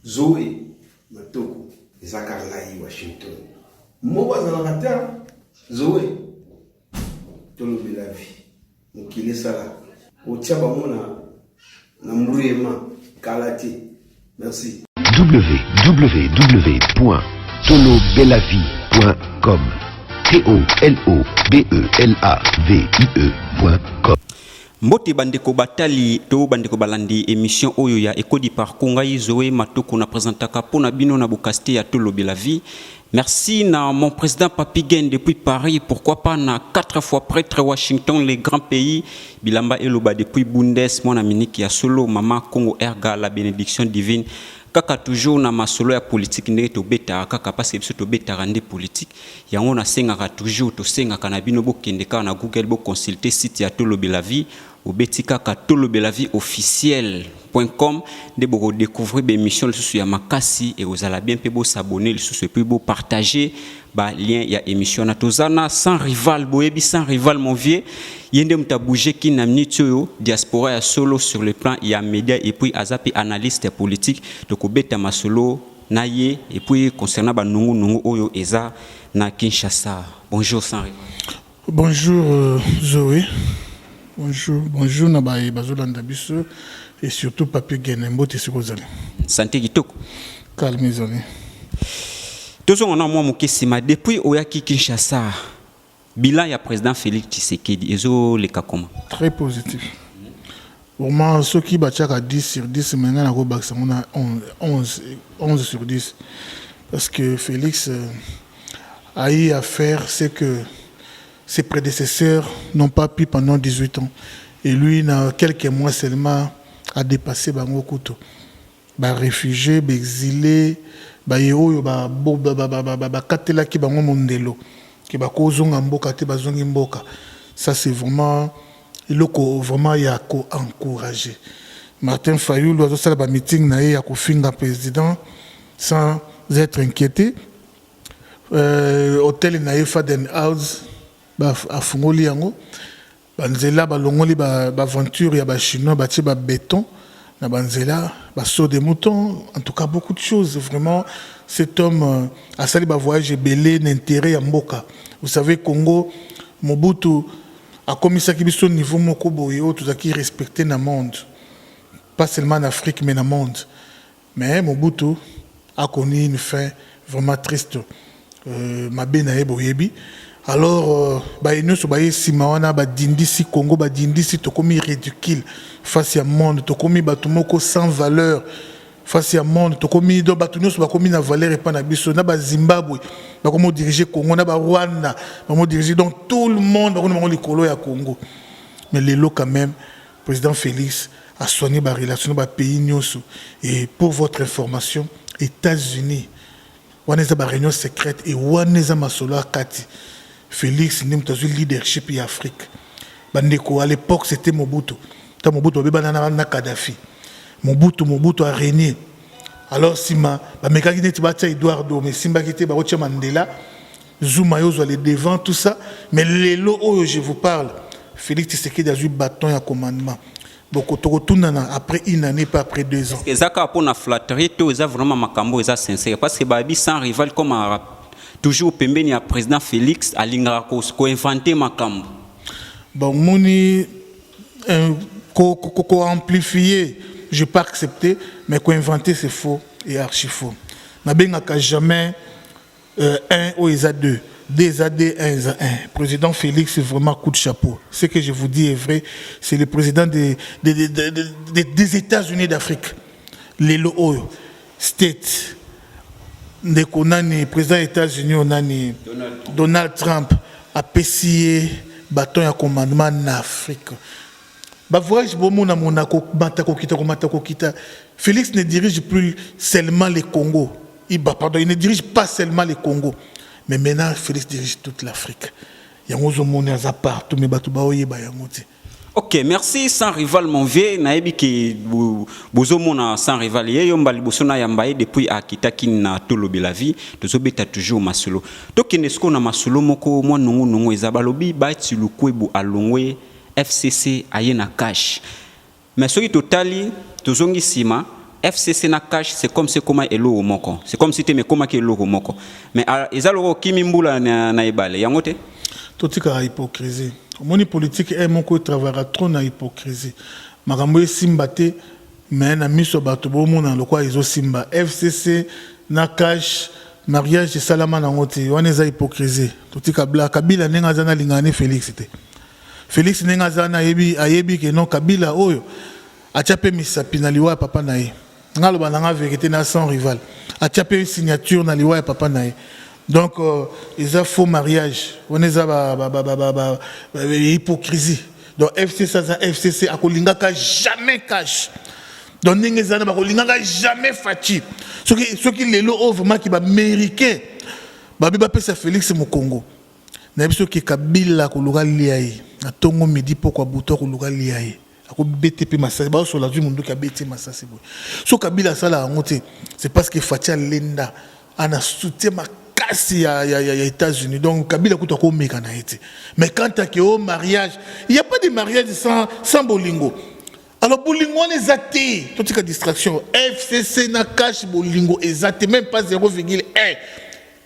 Zoé Matoko Zakarlai Washington. Moi dans Zoé tolobi la vie. Mokile sala. Otiaba mona na muriema kalati. Merci. www.tolobelavie.com TOLOBELAVIE.com. Mbote bandeko batali to bandeko balandi émission oyo ya Ekodi Parcours ngai Zoé Matoko na présentaka pona bino na bokasti ya Tolobi la vie. Merci na mon président Papi Gen depuis Paris, pourquoi pas na 4 fois prêtre Washington, les grands pays, Bilamba Eloba depuis Bundes, mon aminique ya solo, Mama Congo Erga, la bénédiction divine. Kaka toujours na masolo ya politique ne to beta kaka parce que to beta rande politique yango na sengaka toujours to sengaka na bino bokendeka na Google bo consulter site ya Tolobi la vie ou betika ka tolobelavie officiel.com de boko découvrir des missions sur ya makasi et vous allez bien pe bo s'abonner sur ce puis bo partager ba lien ya émission na tozana sans rival boyebi sans rival mon vieux yende mta bouger ki na minute yo diaspora ya solo sur le plan ya média et puis azapi analyste politique de ko beta masolo naye et puis concernant ba nungu oyo eza na Kinshasa. Bonjour sans rival. Bonjour Zoé. Bonjour Nabaye Bazolanda Biso et surtout Papi Genembo Tesikozali. Santé kitoko. Calmez-vous. Toujours on a moi mokesima depuis oyaki Kinshasa. Bilan ya président Félix Tshisekedi ezo le cas comment? Très positif. Vraiment ceux qui battent à 10 sur 10 maintenant on a 11 sur 10 parce que Félix a eu à faire ce que ses prédécesseurs n'ont pas pu pendant 18 ans. Et lui, dans quelques mois seulement, a dépassé Bango Kuto. Ba réfugié, ba exilé, ba yeo, ba katela ki bango mondelo, ki ba kozonga mboka te ba zongi mboka. Ça c'est vraiment loko vraiment ya ko encourager. Martin Fayulu a fait ba meeting na ya ko finga président sans être inquiété. Hôtel na Faden House a fungoli yango banzela balongoli ba aventure ya ba chinois bati ba béton na banzela ba saut des moutons, en tout cas beaucoup de choses. Vraiment cet homme a sali ba voyage belé d'intérêt ya mboka. Vous savez Congo Mobutu a commis ça qui biso niveau moko boyo tout ça qui respecté na monde, pas seulement en Afrique mais dans le monde. Mais Mobutu a connu une fin vraiment triste. Mabe na eboyebi. Alors, nous sommes Simawana, Dindisi Congo, Dindisi Tokomi ridicule face à monde, Tokomi Batumoko sans valeur face à monde, Tokomi do Batunos Bakomi na valeur et pas na biso, na Zimbabwe, Bakomo diriger Congo, na Rwanda, Bakomo diriger donc tout le monde, Bakomo likolo ya Congo. Mais les lots quand même, président Félix a soigné la relation avec le pays nyoso. Et pour votre information, États-Unis, Waneza ba réunion secrète et Waneza masolo akati. Félix n'est pas un leadership en Afrique. Bandeko, à l'époque, c'était Mobutu. Mobutu a Kadhafi. Mobutu a régné. Alors, si ma mécanique n'était pas Eduardo, mais si ma était Mandela, Zuma yo les devant, tout ça. Mais les lots où je vous parle, Félix Tshisekedi a eu bâton et commandement. Donc, après une année, pas après 2 ans. Et ça, pour la flatterie, tout ça vraiment makambo, ça sincère. Parce que Babi sans rival comme un toujours pembeni ya président Félix alingara ko inventé makambo. Bon moni ko amplifier, je pas accepter, mais ko inventer c'est faux et archi faux. Na bengaka jamais 1 ou isa 2, 2 à 2, 1 à 1. Président Félix c'est vraiment coup de chapeau. Ce que je vous dis est vrai, c'est le président des États-Unis d'Afrique. Les Oyo State le président des États-Unis, Donald Trump, a payé bâton et commandement en Afrique. Félix ne dirige plus seulement le Congo. Il ne dirige pas seulement le Congo. Mais maintenant, Félix dirige toute l'Afrique. Il y a partout, mais ok, merci sans rival mon vieux. Naebi ki bozomona sans rival. Yombali bosona yambaye depuis akitaki na Tolobi la vie. Tozobeta toujours masolo. Tokenesko na masolo moko mwa nungu ezabalobi ba tilukwebu alongwe FCC ayena cash. Mais soki totali tozongi sima FCC na cash c'est comme si comment elo moko c'est comme si te me comment que elo moko mais ezalo kimi mbula na ebale yangote tout tika hypocrisie moni politique est moko travaillera trop na hypocrisie makambo simba te mais na miso bato bo mona lokwa izo simba FCC na cash mariage salama na ngote wana za hypocrisie tout tika bla Kabila nenga zana lingane Félix te Félix nenga zana ayebi ke non Kabila oyo achape misapi na liwa papa na ye ngalo bananga vérité na sans rival achape signature na liwa papa na ye donc ils ont faux mariage on est à hypocrisie donc FCC a kolingaka jamais cash donc n'engezana ba kolingaka jamais Fachi ceux qui les lo vraiment qui ba américain ba bi ba pesa Félix mu Congo na biso ki Kabila koluka liai na tongo midi pourquoi buto koluka liai ako BTP Masasi ba so la du mundu ka BTP Masasi boy so Kabila sala ngote c'est parce que Fachi lenda ana soutien kasi ya États-Unis donc Kabila kuta ko meka na été mais quand tu as au mariage il y a pas de mariage sans bolingo alors bolingo on est athée toute cette distraction FCC na cash bolingo exact même pas 0,1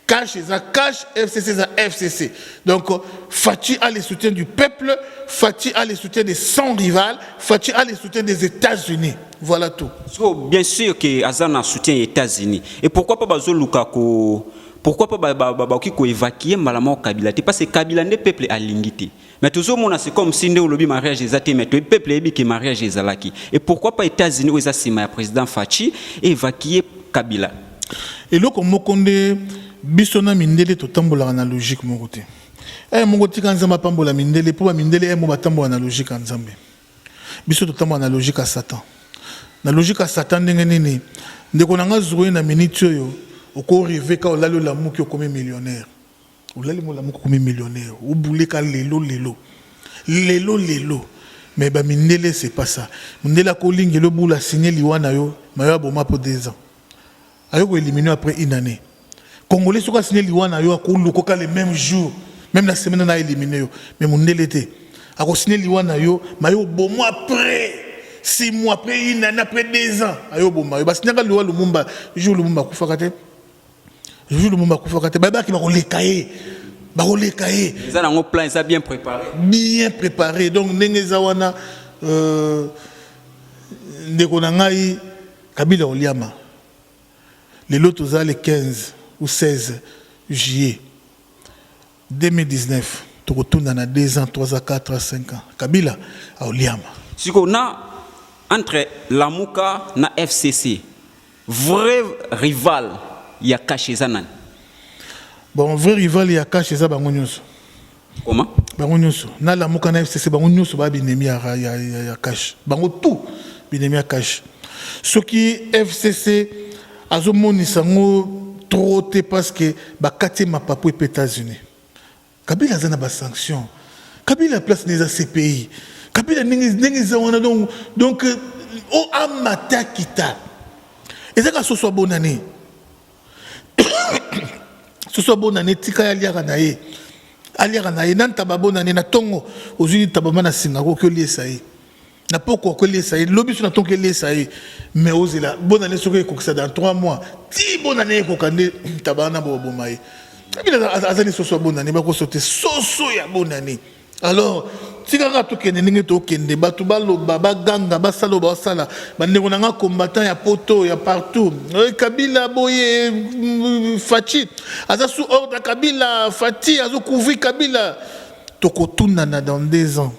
cash FCC ça FCC donc Fachi a le soutien du peuple Fachi a le soutien de son rival Fachi a le soutien des États-Unis voilà tout so bien sûr que Azana soutient les États-Unis et pourquoi pas bazoluka ko pourquoi pas qui évacuer malamment Kabila parce que Kabila n'est peuple à l'ingité mais toujours mon c'est comme si nous lobby mariage des athées mais le peuple est qui mariage des alaki et pourquoi pas États-Unis aux assima président Fachi évacuer Kabila et là comme mokonde bisona mindele to tambola analogique mon côté mon côté quand nzamba pambola mindele pour mindele mo batambo analogique en nzambe biso to tambo analogique à Satan na logique à Satan ndengenini ndeko nanga zuwe na minute yo oko rive ka olalo la muki okome millionnaire olali mo la muki okome millionnaire oboule ka lelo mais ba mindele c'est pas ça mindele ko lingelo bula signer liwana yo mayo aboma pour 2 ans ayo ko éliminer après une année congolais soka signer liwana yo ko lukoka le même jour même la semaine na éliminer yo mais mindele te ako signer liwana yo mayo bomo après 6 mois après une année après 2 ans ayo boma yo basi nyaka liwa lumumba jour lumumba kufaka te jour lumumba kufaka te baba ki ba kolekaye ils ont un plan ça bien préparé donc ndengeza wana ndeko na ngai Kabila Oliama lelo toza le 15 ou 16 juillet 2019 tokotunda na 2 ans 3 ans 4 ans 5 ans Kabila Oliama siko na entre Lamuka na FCC vrai rival ya caché zanan bon vrai rival ya caché za bango nyonso comment bango nyonso na Lamuka na FCC bango nyonso ba binemi ya caché bango tout binemi ya caché ce qui FCC azomonisa ngo trop te parce que ba kati mapapo et États-Unis Kabila zana ba sanction Kabila place des CPI Kabila ningi zawana donc o amata kita ezaka so so bonane ce soit bon année tika ya liaka na ye nan tababo na na tongo ozuni tabama na singa ko lié ça y na poko ko lié ça y lobi sur na tongo lié ça y mais ozela bonne année soko ko ça dans 3 mois ti bonne année ko kande tabana bo mai kabila azali so bonne année ba ko sauter soso ya bonne année alors tika to kende ningi to kende batu balo baba ganga basalo ba sala bande konanga combattant ya poto ya partout Kabila boye Fachi aza sous ordre Kabila Fachi azo couvrir Kabila tokotuna na dans 2 ans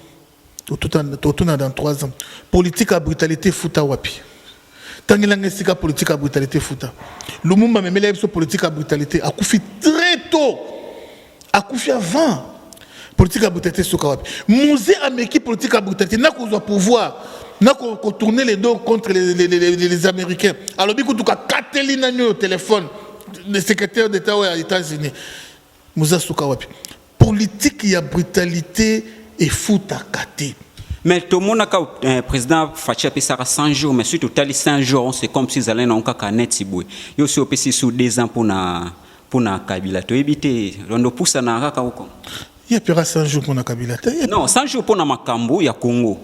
tokotuna dans 3 ans politique à brutalité futa wapi tangilanga sika politique à brutalité futa Lumumba memela biso politique à brutalité akufi très tôt akufi avant politique à brutalité sokawapi musée américain politique à brutalité n'a qu'au pouvoir n'a qu'au tourner les dos contre les Américains alors biku tuka Katelina au téléphone le secrétaire d'État aux États-Unis musée sokawapi politique ya brutalité et foot à kate mais tout le monde a président Fachi a ça 100 jours mais surtout tali 100 jours c'est comme si ils allaient non ka net sibwe yo si opesi sous 2 ans pour na Kabila to éviter on pousse na raka uko il y a 100 jours pour na Kabila non 100 jours pour na makambo ya Congo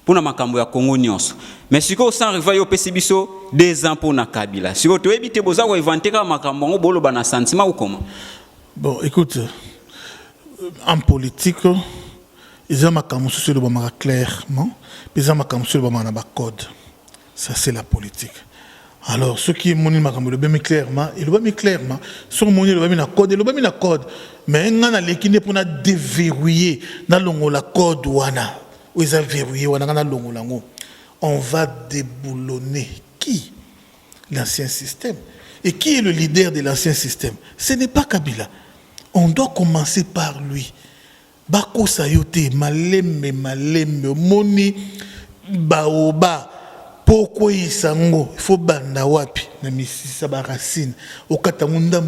pour makambo ya Congo nyonso. Mais siko sans rival yo pesi biso 2 ans pour na Kabila. Siko to ebite boza ko inventer ka makambo ngo bolo bana sentiment ou comment? Bon, écoute, en politique, ils ont makambo sur le bama clairement, ils ont makambo sur le bama na code. Ça c'est la politique. Alors, ceux qui monient makambo le bami clairement, il le bami clairement, sur monient le bami na code, le bami na code. Mais on a l'équipe pour na déverrouiller na longo la code wana. Où ils ont verrouillé wana na longo lango. On va déboulonner qui? L'ancien système. Et qui est le leader de l'ancien système? Ce n'est pas Kabila. On doit commencer par lui. Bako sayote, maleme, moni, baoba, poko isango, il faut banda wapi, na misisa baracine, okata munda,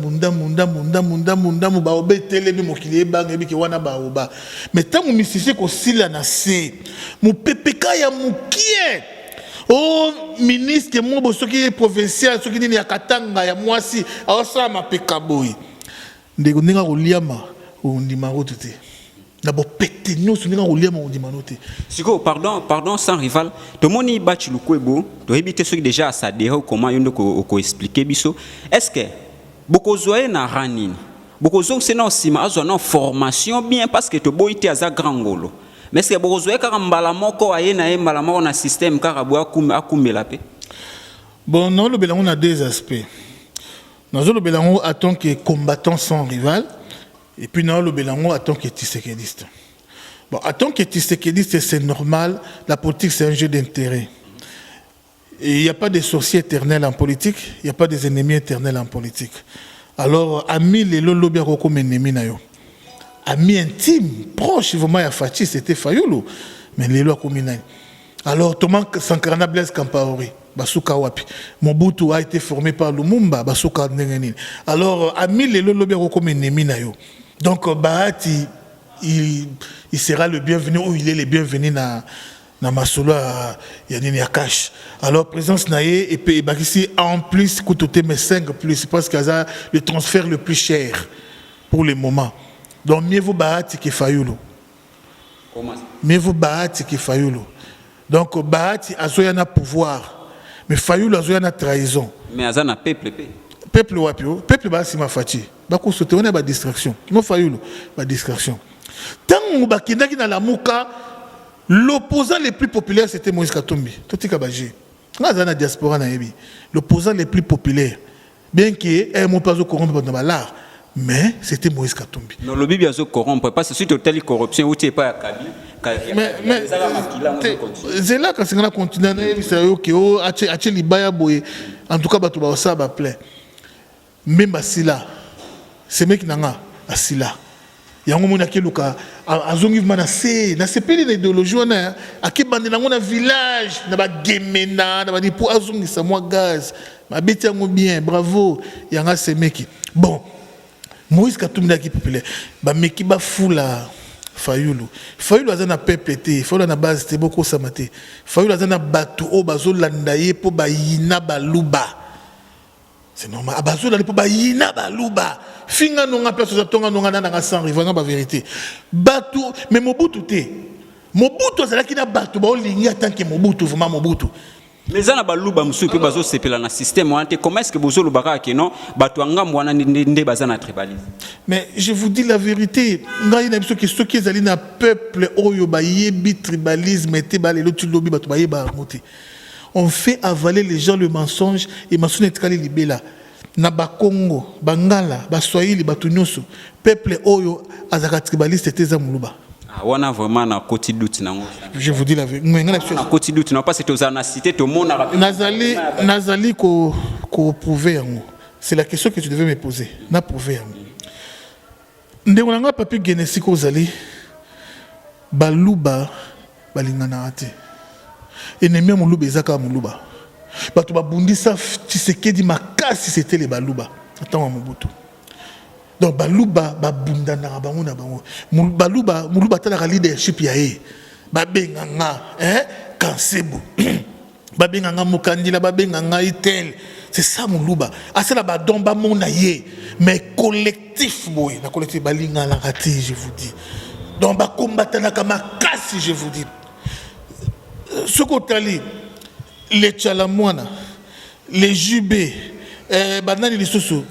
baobe telemi mokili ebanga ebiki wana baoba. Mais tant que misisi ko sila na se, mu pepeka ya mukie. Oh, ministre, moi, ce qui est provincial, ce qui est à Katanga, ya mwasi, alors ça m'a pekaboy. Ndeko ninga oliama, ou ndimaro tete. D'abord, pété nous, ce ninga oliama, ou ndimaro tete. Siko, pardon, sans rival. To moni bachi lukwebo, to hebite ceux qui déjà à sa dého, comment yondo ko expliquer biso. Est-ce que, beaucoup zoé na ranine, beaucoup zoé c'est non sima, azo non formation bien parce que to boite aza grangolo. Mais est-ce que vous avez un système qui est bon, non, on a 2 aspects. Nous avons le en tant que combattant sans rival, et puis nous avons le en tant que tisséquediste. Bon, en tant que tisséquediste, c'est normal, la politique c'est un jeu d'intérêt. Et il n'y a pas de sorciers éternels en politique, il n'y a pas des ennemis éternels en politique. Alors, ami, les lobby comme ennemi na yo. Ami intime, proche, vraiment, à Fachi, c'était Fayoulou. Mais les lois communales. Alors, Thomas Sankara Blaise Kampaori, Basuka Wapi. Mobutu a été formé par Lumumba, Basuka Nengenin. Alors, ami, les lois comme ennemi na yo. Donc, Bahati, il sera le bienvenu, ou il est le bienvenu na Masolo, Yanini Akash. Alors, présence naïe, et puis, ici, en plus, coûte mais 5 plus, parce qu'il y a le transfert le plus cher pour le moment. Donc, mieux vous Bahati que Fayoulou. Comment? Mieux vous Bahati que Fayoulou. Donc, Bahati a un pouvoir. Mais Fayoulou a une trahison. Mais il y a un peuple. Peuple wapio. Peuple Bahati m'a fati. Bako sauté, on a une distraction. Moi, Fayoulou, une distraction. Tant que vous dans la Mouka, l'opposant le plus populaire, c'était Moïse Katumbi. Tout est kabagé. Dans la diaspora, l'opposant le plus populaire, bien qu'il ait un pas au courant dans l'art. Mais c'était Moïse Katumbi. Non, le Bible est corrompu parce que si tu as telle corruption, où tu n'es pas à Kabi. Mais c'est là que c'est là continue à en tout cas, tu vas ça va plaire. Même Asila, c'est mec qui n'a Asila. Il y a un moment qui luka azongi mana se na sepeli na idéologie wana akibande na ngona village na ba gemena na ba di pour azongi sa moi gaz ma beti yango bien bravo yanga se meki bon. Moïse Katumbi qui populaire ba meki ba fula Fayoulou azana peuple té Fayoulou na base té beaucoup samate Fayoulou azana batu o bazo landaye po ba yina baluba c'est normal abazo la po ba yina baluba finga nonga place za tonga nonga na sans rivanga ba vérité batu mais Mobutu azala ki na batu ba olingi tant que Mobutu vraiment Mobutu. Mais ça n'a pas l'ouba monsieur que bazo sepela na système ante comment est-ce que bozo lubaka que non batu ngam wana ndé bazana tribalisme. Mais je vous dis la vérité ngai na biso que ceux qui ezali na peuple oyo ba yebi tribalisme était ba lelo tu lobi batu ba yeba moté. On fait avaler les gens le mensonge et mensonge etkali libela na ba Congo bangala ba Swahili batu nyoso peuple oyo azaka tribaliste était za muluba. Wana vraiment na côté doute nango. Je vous dis la vérité. Na côté doute non pas c'est aux ana cité to mona rapide. Nazali ko prouver yango. C'est la question que tu devais me poser. Na prouver yango. Ndeko nanga papi genesi ko zali baluba balingana ate. Ennemi muluba ezaka muluba. Bato babundisa Tshisekedi makasi c'était les baluba. Attends Mobutu. Donc baluba babunda na bango na bango baluba tala leadership ya e babenganga Kansebu babenganga Mukandila babenganga Itel c'est ça muluba asala ba domba mona ye mais collectif boy na collectif balinga la raté je vous dis donc ba combattre na kama kasi je vous dis ce qu'Otali, les Tchalamouana, les Jubé, Banani les Soso,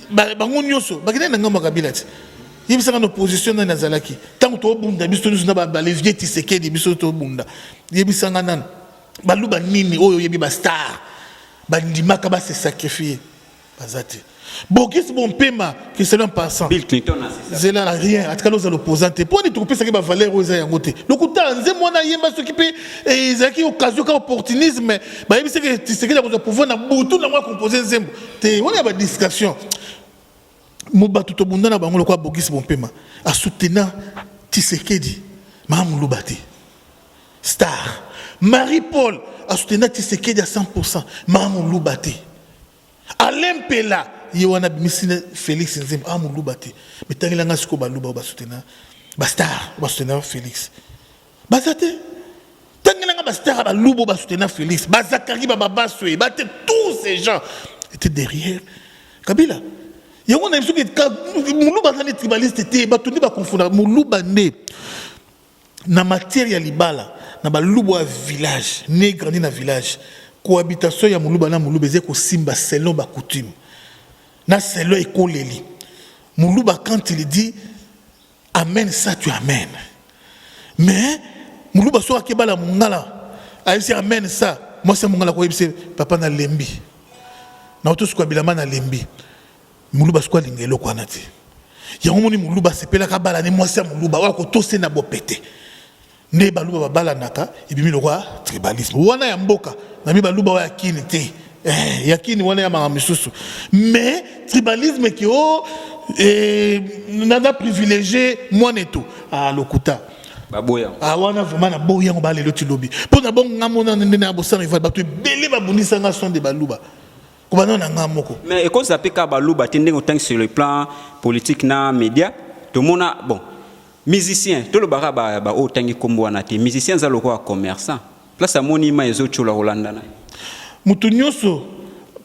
Bangon Yoso, Bagana Nangama Kabilati. Il y a une opposition dans Nazalaki. Tant que tu as bunda, biso nous n'avons les vieux tisséqués de biso to bunda. Il y a un nan. Baluba nini, oh il y a star. Bandima kaba se sacrifier. Bazate. Bogis bon paiement qui c'est l'un passant. Bill Clinton a ça. C'est là rien. En tout cas nous allons opposanter. Pour nous trouver ça qui va valeur aux ayangote. Le coup t'as nzé moi na yemba s'occuper et ils ont occasion qu'un opportunisme. Bah il c'est que tisséqués là qu'on pouvoir na boutou na moi composer nzembo. Te on y a pas discussion. Moba tout bunda na bango le quoi Bogis bon paiement. A soutenant Tshisekedi. Mam Lubati. Star. Marie-Paul a soutenu Tshisekedi à 100%. Mam Lubati. Alain Pela, Yoana Bissine Félix Nzem, Mam Lubati. Mais tant qu'il a ngasko baluba ba soutenir. Star ba soutenir Félix. Bazate. Tant qu'il a Star ba lubo ba soutenir Félix. Bazakari ba baswe. Bate tous ces gens étaient derrière Kabila. Il y a un homme qui est Moulouba dans les tribalistes, il va confondre Moulouba né. Dans matière ya libala, na ba Louba village, né grandi na village. Cohabitation ya Moulouba na Moulouba zeko simba selon ba coutume. Na selon écoleli. Moulouba quand il dit amène ça tu amènes. Mais Moulouba so akebala mungala, a dit amène ça. Moi c'est mungala ko yebise papa na lembi. Na oto sko bilama na lembi. Moulouba squad l'ingelo quoi nati. Ya omoni Moulouba sepela ka bala ne mwasi Moulouba wa ko tose na bopete. Ne baluba bala naka ibimi lo kwa tribalisme. Wana ya mboka na mi baluba wa yakini te. Yakini wana ya misusu. Mais tribalisme qui nada privilégié moi neto à lokuta. Baboya. Ah wana vraiment na boya ngo balelo ti lobi. Pour na bon ngamona ndene na bosa rival batu belé babunisa nga son de baluba. Mais et quand ça peut Kabalouba tendez autant sur le plan politique na média tout le monde bon musicien tout le baraba ba autant comme wanati musicien za loko commerçant place à monima ezo chula Hollanda na mutu nyonso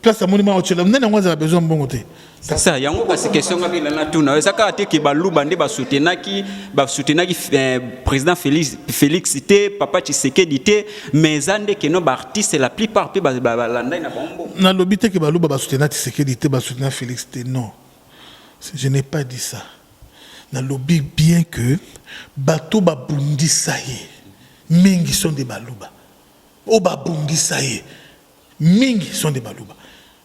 place à monima ochela nene ngwaza a besoin bongo te ça yango kasi question ngapi na tuna ezaka ate ki baluba ndi ba soutenaki président Félix te papa Tshisekedi te mais ande que no artiste la plupart pe ba landa na bombo na lobité que baluba ba soutenaki Tshisekedi te ba soutenaki Félix te non je n'ai pas dit ça na lobby bien que bato ba bundisa ye mingi sont des baluba o ba bundisa ye mingi sont des baluba.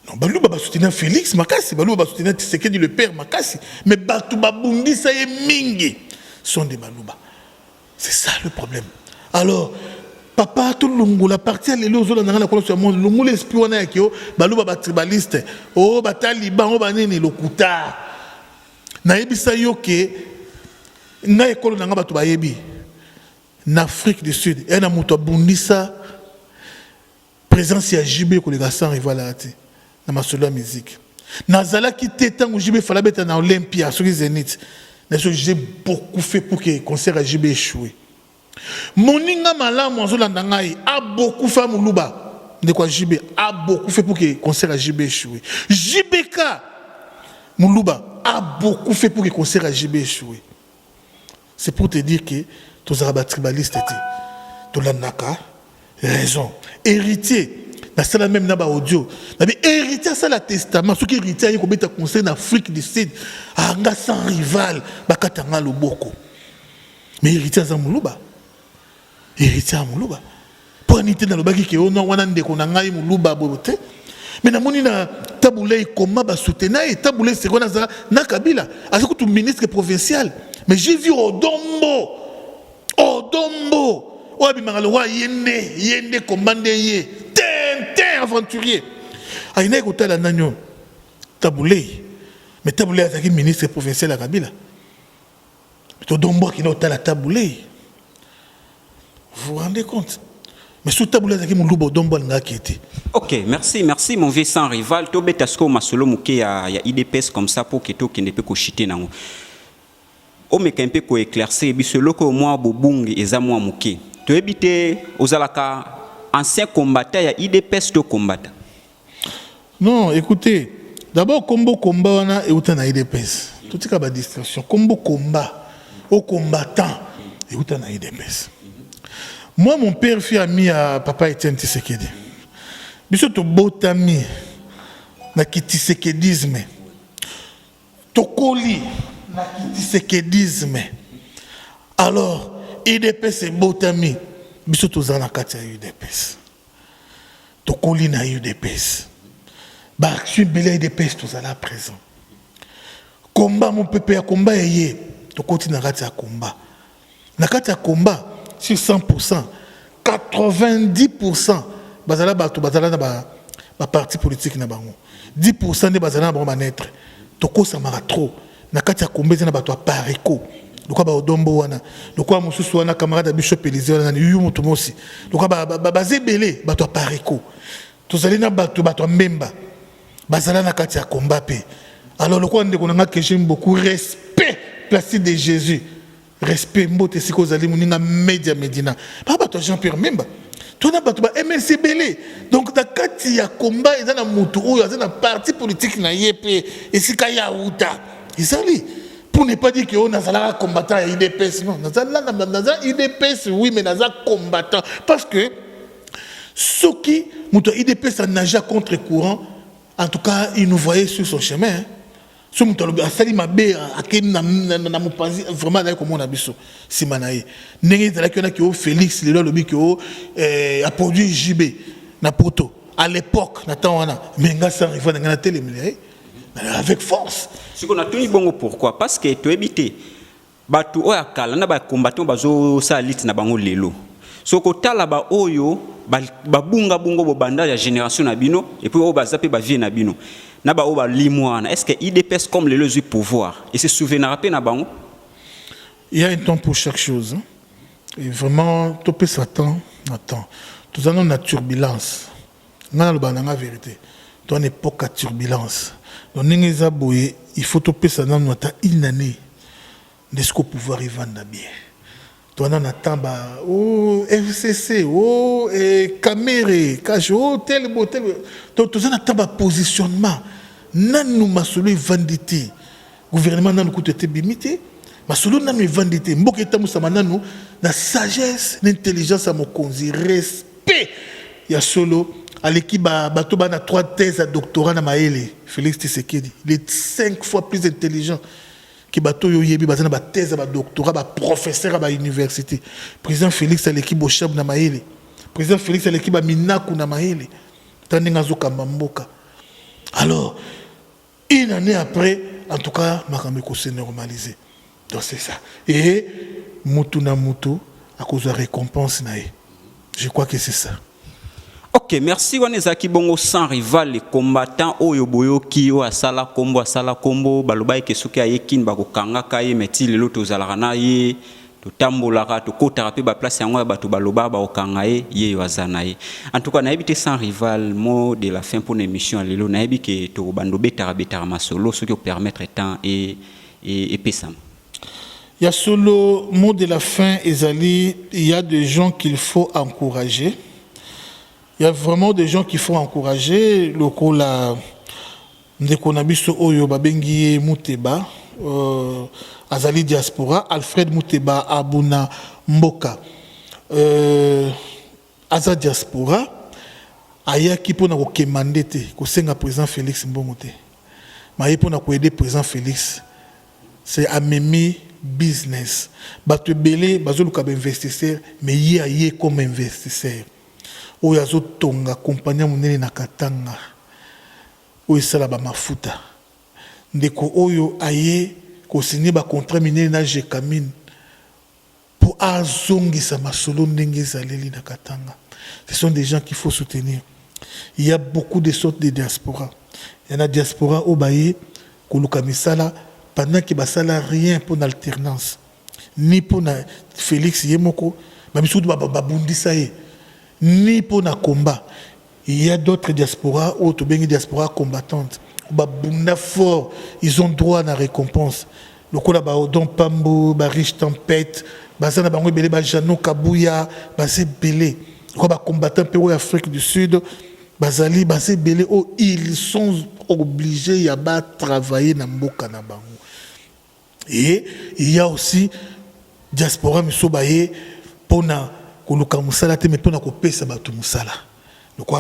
Non, Balouba va soutenir Félix Makassi, Balouba va soutenir Tshisekedi le père Makassi, mais Batouba Bundi ça y est mingi sont des Balouba. C'est ça le problème. Alors, papa tout lungu la partie les lozo dans la colonne sur le monde, lungu l'esprit on a qui Balouba ba tribaliste, oh ba taliban, oh ba nene lokuta. Na yebisa yo ke na école na ngaba to ba yebi. Na Afrique du Sud, et na muto Bundi ça présence ya JB ko les gars sans rival là. Na masolo musique nazala ki tétan où JB fallait être dans Olympia sur les Zénith j'ai beaucoup fait pour que le concert à JB échoué moninga malamu azolanda ngai a beaucoup fait Moulouba de quoi JB a beaucoup fait pour que le concert à JB échoué JBK Moulouba a beaucoup fait pour que le concert à JB échoué c'est pour te dire que tous arabes tribalistes étaient tout l'anaka raison héritier c'est la même naba audio. Héritier ça la testament. Ce qui héritier il y a conseil en Afrique du Sud. Anga sans rival. Bakatanga loboko. Mais héritier ça Moulouba. Héritier à Moulouba. Pour unité dans le baki qui on a wanande qu'on a ngai Moulouba bobote. Mais na moni na taboulé comment ba soutenir et taboulé c'est quoi na Kabila. À ce que tout ministre provincial. Mais j'ai vu Odombo. Obi mangalo yende commandé yé. Aventurier. Aïna écouté la nagnon. Taboulé. Mais Taboulé a été ministre provincial à Kabila. Mais tout Dombo qui n'a pas la Taboulé. Vous vous rendez compte? Mais sous Taboulé a été mon loup Dombo n'a qui était. Ok, merci mon vieux sans rival. Tout bêtasco masolo mouké ya IDPS comme ça pour que tout qui ne peut qu'ochiter nango. O me kempe ko éclaircer biselo ko moi bobungi ezamwa mouké. To ebité ozalaka ancien combattant, il y a IDPS de combattant. Non, écoutez, d'abord, combo combat, on a et IDPS. Tout est à distraction. Combo combat, au combattant, et on a IDPS. Moi, mon père fut ami à papa Etienne Tshisekedi. Biso to botami na kitisekedisme. Tokoli na kitisekedisme. Alors, UDPS et botami. Biso to zana kati ya UDPS. Tokoli na UDPS. Ba action belé UDPS to zala présent. Combat mon pépé ya combat yé. Tokoti na kati ya combat. Na kati ya combat sur 100%, 90% bazala bato bazala na ba parti politique na bango. 10% de bazala na bango manetre. Toko samara trop. Na kati ya combat na bato apareko. Lokwa ba odombo wana. Lokwa mususu wana camarade Bishop Elise wana ni yu mutu mosi. Lokwa ba zebele bato apareko. Tozali na bato mbemba. Bazala na kati ya combat pe. Alors lokwa ndeko na que j'aime beaucoup respect Placide de Jésus. Respect mbote siko zali muninga media medina. Pas bato Jean-Pierre Memba. Tona bato ba MLC belé. Donc na kati ya combat eza na mutu oyo eza na parti politique na yepe esika ya uta. Izali pour ne pas dire que on a un combattant à IDPS. Non, dans un IDPS, oui, mais dans un combattant. Parce que ceux qui, notre IDPS, nageait contre courant, en tout cas, ils nous voyaient sur son chemin. Ce qui a sali ma bé, vraiment, comme on a vu ça, c'est manaï. N'est-ce pas qu'il y a Félix, le lobby qui a produit JB, na poto. À l'époque, mais il y a un télé, avec force. Ce qu'on a tenu bon pourquoi parce que tu habites batu oya kala na ba combattant bazo salit na bango lelo so ko tala ba oyo ba bunga bungo bo banda ya génération na bino et puis o ba zape ba vie na bino na ba o ba limwana est-ce que IDPS comme le du pouvoir et se souviendra pas na bango. Il y a un temps pour chaque chose hein? Et vraiment topé Satan attends tout ça na turbulence na le bananga vérité ton époque à turbulence. Donc, il faut topper ça dans une année de ce qu'on pouvoir y vendre bien. Tu as oh FCC, oh Caméré, oh tel. Tu as un positionnement. Nous masolo vendité. Gouvernement n'a pas été bimité. Masolo n'a pas vendité. Mboke tamu samananu na sagesse, l'intelligence à mon conzi, respect. Il y a solo. À l'équipe, Batoba a 3 thèses à doctorat na Maële, Félix Tshisekedi. Il est 5 fois plus intelligent que Bato Yoyebi, Bazana ba thèse à doctorat, ba professeur à l'université. Président Félix à l'équipe au Chab na Maële. Président Félix à l'équipe à Minaku na Maële. Tandingazo Kamamboka. Alors, une année après, en tout cas, Makameko s'est normalisé. Donc c'est ça. Et Moutou na Moutou, à cause de la récompense, je crois que c'est ça. Ok, merci Wanezaki Bongo sans rival les combattants oyo boyo ki o asala kombo balobai ke soki ayekin bako kanga kaye meti lelo to zalarana ye to tambolaka to kota pe ba place yango ba to baloba ba okanga ye wazana ye. En tout cas na ebité sans rival mot de la fin pour l'émission lelo na ebi ke to bando betara masolo ce qui permettre temps et pesam. Il y a solo mot de la fin Ezali, il y a des gens qu'il faut encourager. Il y a vraiment des gens qu'il faut encourager. Le Kola Ndekonabiso Oyo Babengi Mouteba, Azali Diaspora, Alfred Mouteba Abuna Mboka, Aza Diaspora, Aya qui pour nous commander, que c'est un président Félix Mbongote. Mais pour nous aider président Félix, c'est Amemi business. Batu belé, bazolu kabe investisseur, mais yé comme investisseur. Oyo azotonga compagnie monene na Katanga oyo sala ba mafuta ndeko oyo aye ko signer ba contrat minene na Jekamine pour azongisa masolo ndenge zaleli na Katanga. Ce sont des gens qu'il faut soutenir. Il y a beaucoup de sortes de diaspora. Il y en a diaspora au baye ko luka misala pendant que basala rien pour l'alternance ni pour na Félix Yemoko ba misudu ba bundisa ye ni pour na combat. Il y a d'autres diasporas, autres diaspora combattantes. Babunda fort, ils ont droit à la récompense. Le coup là, Odon Pambo, Riche Tempête, Bazana Bango Belé, Bajano Kabouya, Bazé Belé. Le coup combattant Pérou Afrique du Sud, Bazali, Bazé Belé, ils sont obligés à travailler dans Mboka na Bango. Et il y a aussi diaspora Misobaye pour na koluka musala te mais pona ko pesa batu musala. Donc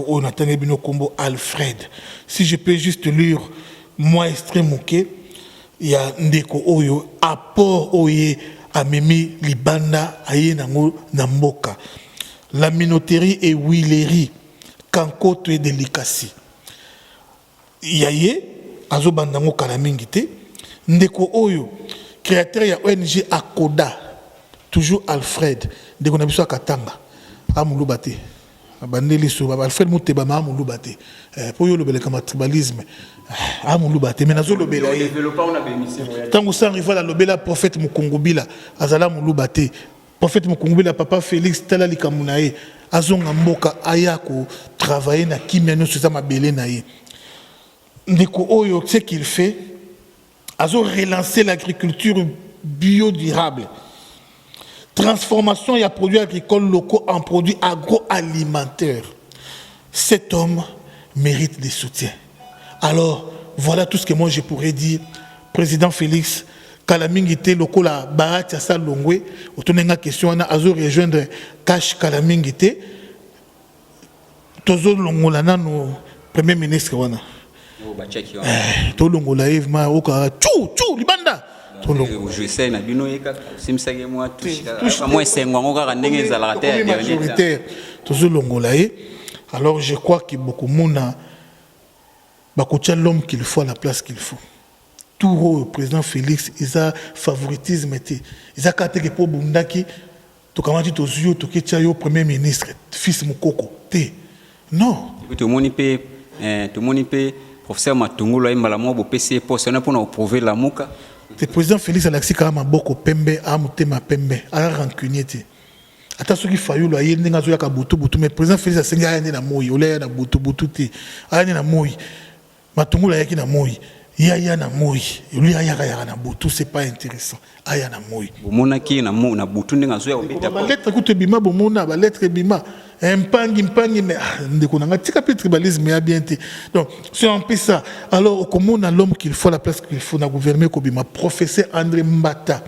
on attend bino kombo Alfred. Si je peux juste lire moi extrait moké, il y a ndeko oyo apport oye amemi libanda aye nango namboka. La minoterie et Willery kankoto et délicatie. Yaye azo bandango kala mingi te ndeko oyo créateur ya ONG Akoda toujours Alfred ndeko na biso akatanga amuluba te abandeli so Alfred Muteba ma amuluba te po yo lobele kama tribalisme amuluba te mais nazo lobela développeur on a bénéficié tango sans rival lobela prophète Mukongobila azala muluba te prophète Mukongobila papa Félix tala likamunaye azonga mboka ayako travailler na kimia no ça mabele na ye. Ndeko oyo ce qu'il fait a relancé l'agriculture biodurable, transformation et produits agricoles locaux en produits agroalimentaires. Cet homme mérite des soutiens. Alors voilà tout ce que moi je pourrais dire. Président Félix Kalamingité lokola Bahati Asa Longwe otonenga question ana azo rejoindre Cash Kalamingité tozo longola nano premier ministre wana tolongola Eve ma oka chu libanda tolongo je sais na bino eka simsage moi touche moi sengwa ngoka ndenge ezala terre majoritaire tozolongola. Alors je crois que beaucoup mona bakotia l'homme qu'il faut à la place qu'il faut. Tout le président Félix il a favoritisme été il a katé pour bundaki to kamati to zuyo to ketia yo premier ministre fils mukoko te non tout le monde peut professeur Matungulu aimbala mo bo PC poste na pona prouver la muka. Le président Félix Alexis kama boko pembe amutema pembe a rancunier te. Ata soki fayulu ayende ngazo ya kabutu butu mais président Félix asenga ayende na moyi ole na butu butu te. Ayende na moyi. Matungulu ayaki na moyi. Yaya na moyi. Lui ayaka na butu c'est pas intéressant. Aya na moyi. Bomona ki na mo na butu ndenga zo ya obeta. Ba lettre kutu bima bomona ba lettre bima. Mpangi mais ndeko nanga tika pe tribalisme ya bien te. Donc c'est un peu ça. Alors au commun l'homme qu'il faut la place qu'il faut na gouverner ko bima professeur André Mbata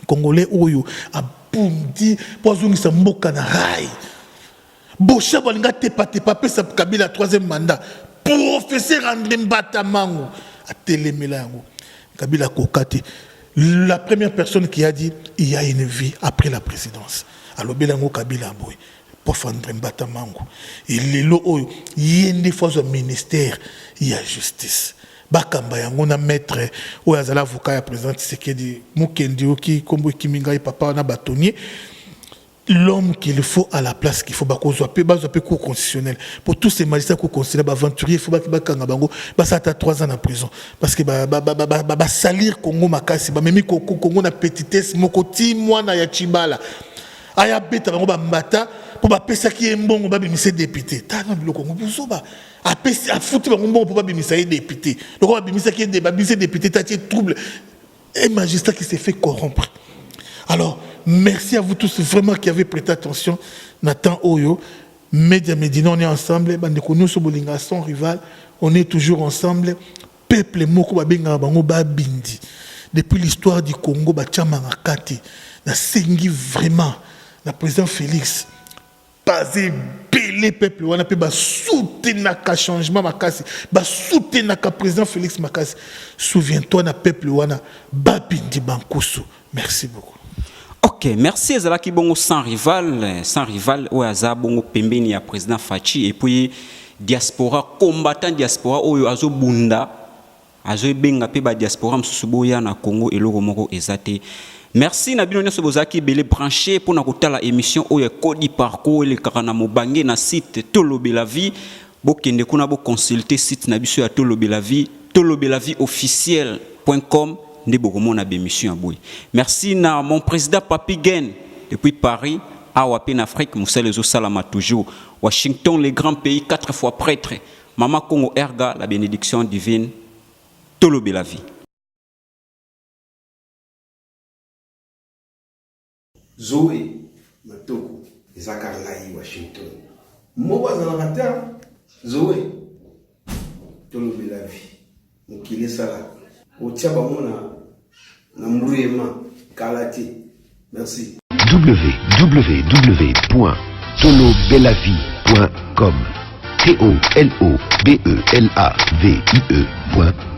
congolais oyo abundi pozungisa mboka na rai. Bosha balinga te pesa Kabila troisième mandat. Professeur André Mbata mango a télémela yango. Kabila kokati. La première personne qui a dit il y a une vie après la présidence. Alors belango Kabila boy. André Mbata mango il est lo oyo yende fois au ministère il y a justice bakamba yango na maître oyo azala avocat ya président Tshisekedi Mukendi oki kombo kiminga et papa na batonnier l'homme qu'il faut à la place qu'il faut bakozwa pe cour constitutionnel pour tous ces magistrats cour constitutionnel aventurier il faut bakanga bango basata 3 ans en prison parce que ba salir Congo makasi ba memi Congo na petitesse mokoti mwana ya Chibala aya beta bango ba mbata pour ba pesa ki mbongo ba bimisa député tana biloko ngobuzo ba a pesa a foutu bango mbongo pour ba bimisa député donc ba bimisa ki ba bimisa député tati trouble un magistrat qui s'est fait corrompre. Alors merci à vous tous vraiment qui avez prêté attention Nathan Oyo Média Médina on est ensemble bande ko nous so bolinga sans rival on est toujours ensemble peuple moko ba benga bango ba bindi depuis l'histoire du Congo ba chama ngakati na sengi vraiment la président Félix basé belé peuple wana pe ba soutenir ka changement makasi ba soutenir ka président Félix Makasi souviens-toi na peuple wana ba bindi bankusu. Merci beaucoup. Ok, merci Ezalaki bongo sans rival ou aza bongo pembeni ya président Fachi et puis diaspora combattant diaspora oyo azo bunda azo benga pe ba diaspora msusu boya na Congo eloko moko ezate. Merci Nabino Nyoso Bozaki Belé branché pour la émission Oye Kodi Parcours et le Karana Mobange na site Tolobe la vie. Bokende kuna bo consulter site Nabiso ya Tolobe la vie, tolobelaviofficiel.com ne bokomo na bémission aboui. Merci na mon président Papi Gen depuis Paris, Awape en Afrique, Moussa Lezo Salama toujours. Washington, les grands pays, 4 fois prêtre. Mama Congo Erga, la bénédiction divine, Tolobe la vie. Zoé Matoko Zakarlai Washington Moba Zanakata Zoé Tolobe la vie Mokile Sala Otiaba Mona Namouema Kalati. Merci. www.tolobelavie.com. TOLOBELAVIE.com